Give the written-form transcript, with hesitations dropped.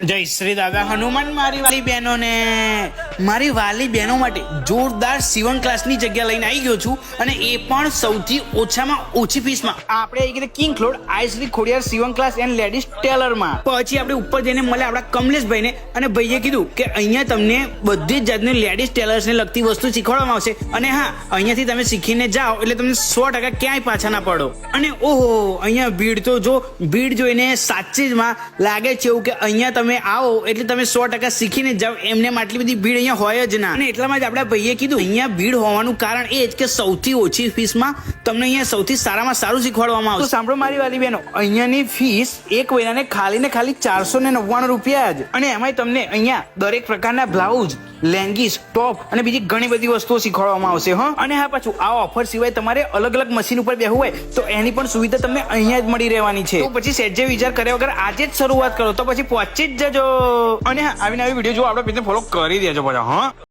જય શ્રી દાદા હનુમાન. મારી વાલી બહેનો માટે જોરદાર સીવણ ક્લાસની જગ્યા લઈને આવી ગયો છું, અને એ પણ સૌથી ઓછામાં ઓછી ફીસમાં. આપણે આવી ગયા કિંગ ક્લોડ આઈશ્રી ખોડિયાર સીવણ ક્લાસ એન્ડ લેડીઝ ટેલરમાં. પછી આપણે ઉપર જઈને મળે આપણા કમલેશભાઈને, અને ભાઈએ કીધું કે અહીંયા તમને બધી જ જાતની લેડીઝ ટેલર્સને લગતી વસ્તુ શીખવાડવામાં આવશે, અને હા, અહીંયાથી તમે શીખીને જાઓ એટલે તમને 100% ક્યાંય પાછા ના પડો. અને ઓહો, અહીંયા ભીડ તો જો, ભીડ જોઈને સાચે જ માં લાગે છે એવું કે અહીંયા તમે આવો એટલે તમે 100% શીખીને જાઓ. એમને આટલી બધી ભીડ અહીંયા હોય જ ના, અને એટલામાં જ આપણા ભાઈએ કીધું અહીંયા ભીડ હોવાનું કારણ એ જ કે સૌથી ઓછી ફીસમાં તમને અહીંયા સૌથી સારામાં સારું શીખવાડવામાં આવશે. તો સાંભળો મારી વાલી બહેનો, અહીંયાની ફીસ એક મહિનાને ખાલી 499 રૂપિયા જ, અને એમાંય તમને અહીંયા દરેક પ્રકારના બ્લાઉઝ, લેંગીસ, ટોપ અને બીજી ઘણી બધી વસ્તુઓ શીખવાડવામાં આવશે. અને હા, પાછું આ ઓફર સિવાય તમારે અલગ અલગ મશીન ઉપર બેહવું હોય તો એની પણ સુવિધા તમને અહીંયા જ મળી રહેવાની છે. તો પછી સહેજે વિચાર કર્યા વગર આજે જ શરૂઆત કરો, તો પછી પહોંચી જ જજો. અને હા, આવીને આવી વિડીયો જો આપણા પેજને ફોલો કરી દેજો પાછા. હા.